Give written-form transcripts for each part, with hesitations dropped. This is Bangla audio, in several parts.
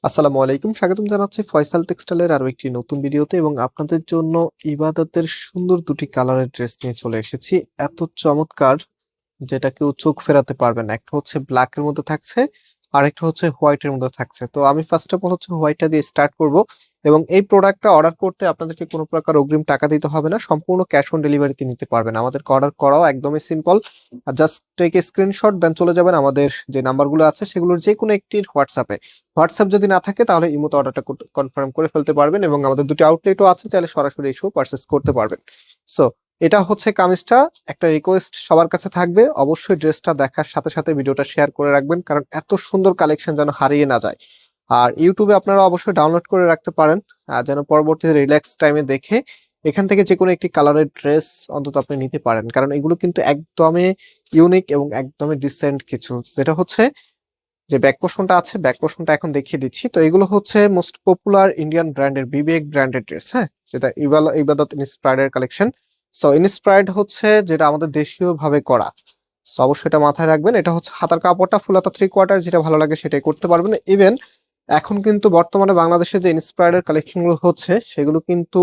আসসালামু আলাইকুম, স্বাগতম জানাচ্ছি ফয়সাল টেক্সটাইলের আরো একটি নতুন ভিডিওতে এবং আপনাদের জন্য ইবাদতের সুন্দর দুটি কালারের ড্রেস নিয়ে চলে এসেছি। এত চমৎকার, যেটা কেউ চোখ ফেরাতে পারবে না। একটা হচ্ছে ব্ল্যাক এর মধ্যে থাকছে, আর একটা হচ্ছে হোয়াইট এর মধ্যে থাকছে। তো আমি ফার্স্ট অফ অল হচ্ছে হোয়াইটটা দিয়ে স্টার্ট করব। এবং এই প্রোডাক্টটা অর্ডার করতে আপনাদেরকে কোনো প্রকার অগ্রিম টাকা দিতে হবে না, সম্পূর্ণ ক্যাশ অন ডেলিভারিতে নিতে পারবেন। আমাদেরকে অর্ডার করাও একদমই simple. Just take a screenshot, then চলে যাবেন আমাদের যে নাম্বারগুলো আছে সেগুলোর যে কোনো একটির হোয়াটসঅ্যাপে। হোয়াটসঅ্যাপ যদি না থাকে তাহলে ইমোতে অর্ডারটা কনফার্ম করে ফেলতে পারবেন, এবং আমাদের দুটি আউটলেটও আছে, চাইলে সরাসরি এসেও পারচেস করতে পারবেন। সো এটা হচ্ছে কামিজটা। একটা রিকোয়েস্ট সবার কাছে থাকবে, অবশ্যই ড্রেসটা দেখার সাথে সাথে ভিডিওটা শেয়ার করে রাখবেন, কারণ এত সুন্দর কালেকশন যেন হারিয়ে না যায়। আর ইউটিউবে আপনারা অবশ্যই ডাউনলোড করে রাখতে পারেন, যেন পরবর্তীতে রিল্যাক্স টাইমে দেখে এখান থেকে যে কোনো একটি কালারের ড্রেস অন্তত আপনি নিতে পারেন, কারণ এগুলো কিন্তু একদমই ইউনিক এবং একদমই ডিসেন্ট কিছু। যেটা হচ্ছে যে ব্যাক পোর্শনটা আছে, ব্যাক পোর্শনটা এখন দেখিয়ে দিচ্ছি। তো এগুলো হচ্ছে মোস্ট পপুলার ইন্ডিয়ান ব্র্যান্ডের বিবেক ব্র্যান্ডের ড্রেস, হ্যাঁ, যেটা ইবাদত ইন্সপায়ার্ড এর কালেকশন। সো ইন্সপায়ার্ড হচ্ছে যেটা আমাদের দেশীয় ভাবে করা। সো অবশ্যই এটা মাথায় রাখবেন। এটা হচ্ছে হাতার কাপড়টা ফুল হাতা 3/4, যেটা ভালো লাগে সেটাই করতে পারবেন। ইভেন এখন কিন্তু বর্তমানে বাংলাদেশে যে ইন্সপায়ার্ড এর কালেকশন গুলো হচ্ছে সেগুলো কিন্তু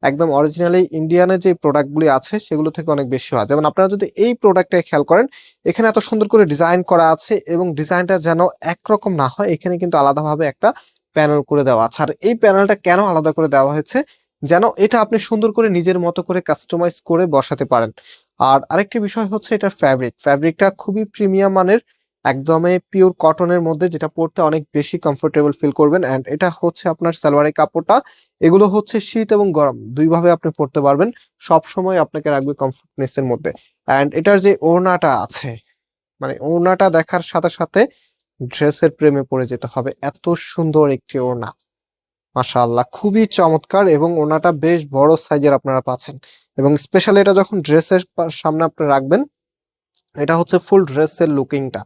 একদম অরিজিনালি ইন্ডিয়ানের যে প্রোডাক্টগুলি আছে সেগুলো থেকে অনেক বেশি হয়। যেমন আপনারা যদি এই প্রোডাক্টটা খেয়াল করেন, এখানে এত সুন্দর করে ডিজাইন করা আছে এবং ডিজাইনটা যেন একরকম না হয়, এখানে কিন্তু আলাদাভাবে একটা প্যানেল করে দেওয়া আছে। আর এই প্যানেলটা কেন আলাদা করে দেওয়া হয়েছে, যেন এটা আপনি সুন্দর করে নিজের মতো করে কাস্টমাইজ করে বসাতে পারেন। আর আরেকটি বিষয় হচ্ছে এটা ফ্যাব্রিকটা খুবই প্রিমিয়াম মানের, একদমই পিওর কটনের মধ্যে, যেটা পরতে অনেক বেশি কমফোর্টেবল ফিল করবেন। এন্ড এটা হচ্ছে আপনার সালোয়ারের কাপড়টা, এগুলো হচ্ছে শীত এবং গরম দুই ভাবে আপনি পরতে পারবেন, সব সময় আপনাকে রাখবে কমফোর্টনেস এর মধ্যে। এন্ড এটার যে ওড়নাটা আছে, মানে ওড়নাটা দেখার সাথে সাথে ড্রেসের প্রেমে পড়ে যেতে হবে। এত সুন্দর একটি ওড়না, মাশাআল্লাহ, খুবই চমৎকার। এবং ওড়নাটা বেশ বড় সাইজের আপনারা পাচ্ছেন। এবং স্পেশালি এটা যখন ড্রেসের সামনে আপনি রাখবেন, এটা হচ্ছে ফুল ড্রেসের লুকিংটা,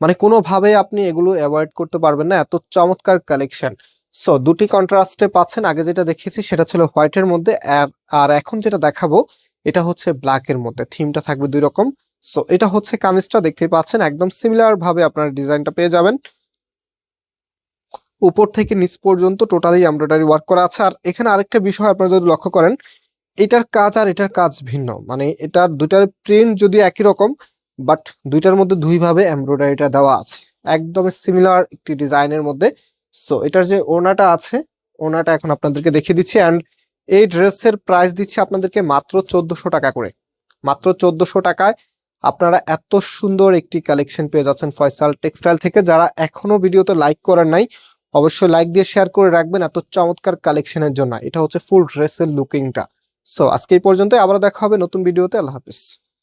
মানে কোনোভাবে আপনি এগুলো অ্যাভয়েড করতে পারবেন না, এত চমৎকার কালেকশন। সো দুটি কন্ট্রাস্টে পাচ্ছেন। আগে যেটা দেখিয়েছি সেটা ছিল হোয়াইটের মধ্যে, আর আর এখন যেটা দেখাবো এটা হচ্ছে ব্ল্যাক এর মধ্যে। থিমটা থাকবে দুই রকম। সো এটা হচ্ছে কামিজটা, দেখতেই পাচ্ছেন একদম সিমিলার ভাবে আপনার ডিজাইনটা পেয়ে যাবেন। উপর থেকে নিচ পর্যন্ত টোটালি এমব্রয়ডারি ওয়ার্ক করা আছে। আর এখানে আরেকটা বিষয় আপনারা যদি লক্ষ্য করেন, এটার কাজ আর এটার কাজ ভিন্ন, মানে এটার দুইটার প্রিন্ট যদি একই রকম, বাট দুইটার মধ্যে দুই ভাবে এমব্রয়ডারিটা দেওয়া আছে, একদম সিমিলার একটি ডিজাইনের মধ্যে। সো এটার যে ওড়নাটা আছে, ওড়নাটা এখন আপনাদেরকে দেখিয়ে দিচ্ছি। অ্যান্ড এই ড্রেসের প্রাইস দিচ্ছি আপনাদেরকে মাত্র 1400 টাকা করে। মাত্র 1400 টাকায় আপনারা এত সুন্দর একটি কালেকশন পেয়ে যাচ্ছেন ফয়সাল টেক্সটাইল থেকে। যারা এখনো ভিডিওতে লাইক করেন নাই, অবশ্যই লাইক দিয়ে শেয়ার করে রাখবেন এত চমৎকার কালেকশনের জন্য। এটা হচ্ছে ফুল ড্রেসের লুকিংটা। সো আজকে এই পর্যন্ত, আবার দেখা হবে নতুন ভিডিওতে। আল্লাহ হাফিজ।